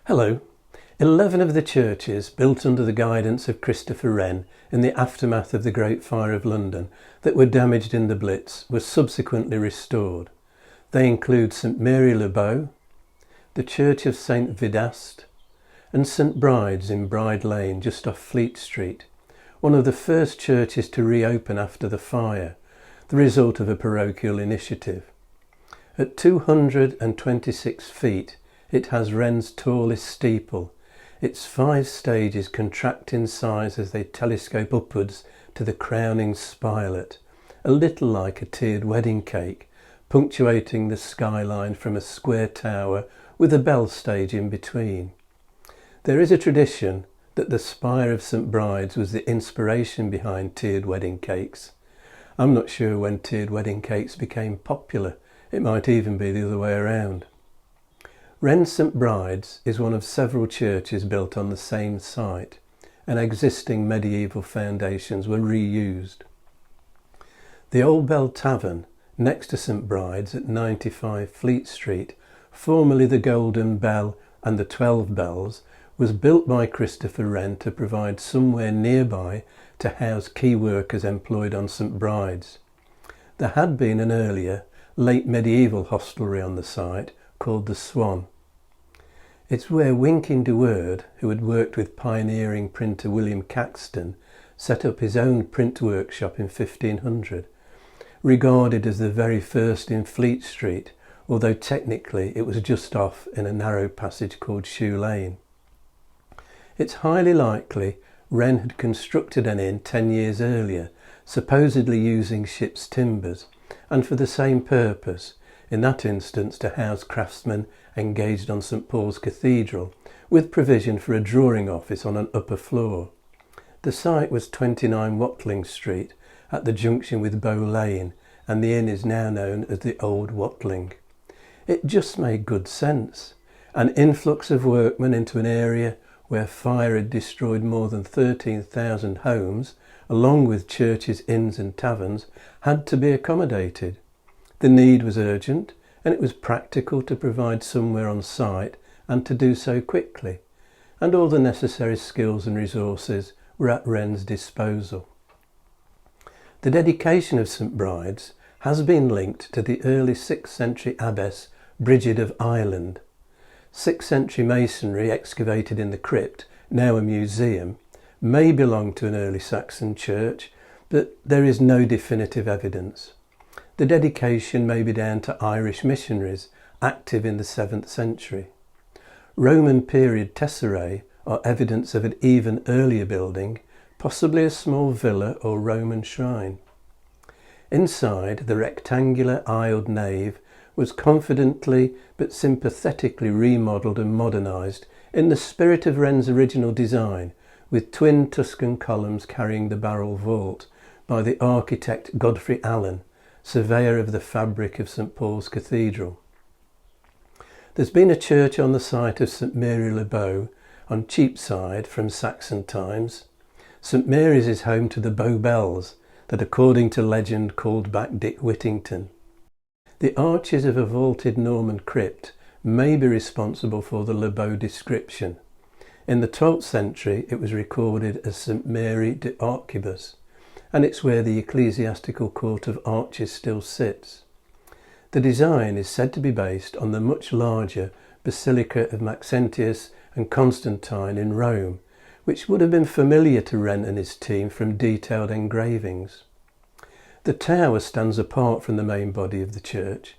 Hello. 11 of the churches built under the guidance of Christopher Wren in the aftermath of the Great Fire of London that were damaged in the Blitz were subsequently restored. They include St Mary le Bow, the Church of St Vedast, and St Bride's in Bride Lane just off Fleet Street, one of the first churches to reopen after the fire, the result of a parochial initiative. At 226 feet, it has Wren's tallest steeple, its 5 stages contract in size as they telescope upwards to the crowning spilet, a little like a tiered wedding cake, punctuating the skyline from a square tower with a bell stage in between. There is a tradition that the spire of St Bride's was the inspiration behind tiered wedding cakes. I'm not sure when tiered wedding cakes became popular. It might even be the other way around. Wren St Bride's is one of several churches built on the same site, and existing medieval foundations were reused. The Old Bell Tavern, next to St Bride's at 95 Fleet Street, formerly the Golden Bell and the 12 Bells, was built by Christopher Wren to provide somewhere nearby to house key workers employed on St Bride's. There had been an earlier, late medieval hostelry on the site called the Swan. It's where Winking de Worde, who had worked with pioneering printer William Caxton, set up his own print workshop in 1500, regarded as the very first in Fleet Street, although technically it was just off in a narrow passage called Shoe Lane. It's highly likely Wren had constructed an inn 10 years earlier, supposedly using ship's timbers, and for the same purpose, in that instance to house craftsmen engaged on St Paul's Cathedral, with provision for a drawing office on an upper floor. The site was 29 Watling Street, at the junction with Bow Lane, and the inn is now known as the Old Watling. It just made good sense. An influx of workmen into an area where fire had destroyed more than 13,000 homes, along with churches, inns and taverns, had to be accommodated. The need was urgent, and it was practical to provide somewhere on site and to do so quickly, and all the necessary skills and resources were at Wren's disposal. The dedication of St Bride's has been linked to the early 6th century abbess Brigid of Ireland. 6th century masonry excavated in the crypt, now a museum, may belong to an early Saxon church, but there is no definitive evidence. The dedication may be down to Irish missionaries active in the 7th century. Roman period tesserae are evidence of an even earlier building, possibly a small villa or Roman shrine. Inside, the rectangular aisled nave was confidently but sympathetically remodelled and modernised in the spirit of Wren's original design, with twin Tuscan columns carrying the barrel vault by the architect Godfrey Allen, surveyor of the fabric of St Paul's Cathedral. There's been a church on the site of St Mary le Bow on Cheapside from Saxon times. St Mary's is home to the Bow Bells that, according to legend, called back Dick Whittington. The arches of a vaulted Norman crypt may be responsible for the le Bow description. In the 12th century it was recorded as St Mary de Archibus, and it's where the ecclesiastical court of arches still sits. The design is said to be based on the much larger Basilica of Maxentius and Constantine in Rome, which would have been familiar to Wren and his team from detailed engravings. The tower stands apart from the main body of the church.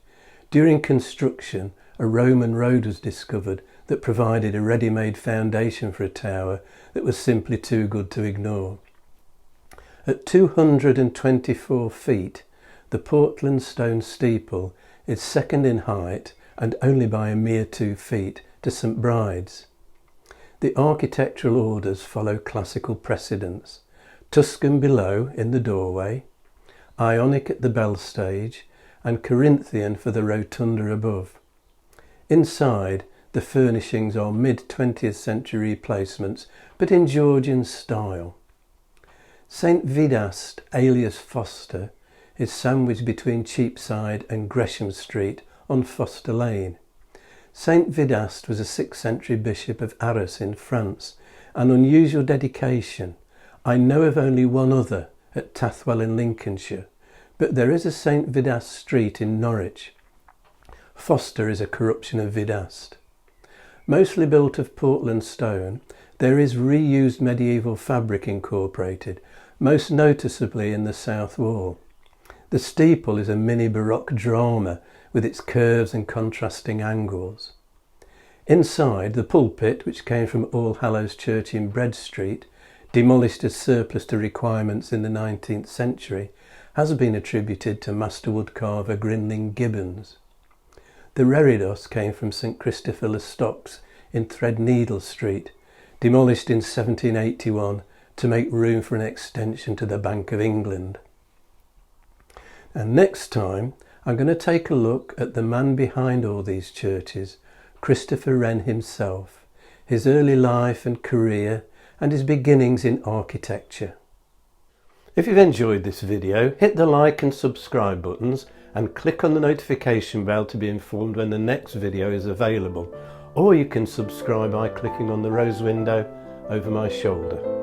During construction, a Roman road was discovered that provided a ready-made foundation for a tower that was simply too good to ignore. At 224 feet, the Portland stone steeple is second in height and only by a mere 2 feet to St Bride's. The architectural orders follow classical precedents: Tuscan below in the doorway, Ionic at the bell stage, and Corinthian for the rotunda above. Inside, the furnishings are mid-20th century replacements, but in Georgian style. St Vedast, alias Foster, is sandwiched between Cheapside and Gresham Street on Foster Lane. Saint Vedast was a 6th century bishop of Arras in France, an unusual dedication. I know of only one other at Tathwell in Lincolnshire, but there is a Saint Vedast street in Norwich. Foster is a corruption of Vedast. Mostly built of Portland stone, there is reused medieval fabric incorporated, most noticeably in the south wall. The steeple is a mini Baroque drama with its curves and contrasting angles. Inside, the pulpit, which came from All Hallows Church in Bread Street, demolished as surplus to requirements in the 19th century, has been attributed to master woodcarver Grinling Gibbons. The reredos came from St Christopher le Stocks in Threadneedle Street, demolished in 1781 to make room for an extension to the Bank of England. And next time I'm going to take a look at the man behind all these churches, Christopher Wren himself, his early life and career and his beginnings in architecture. If you've enjoyed this video, hit the like and subscribe buttons and click on the notification bell to be informed when the next video is available, or you can subscribe by clicking on the rose window over my shoulder.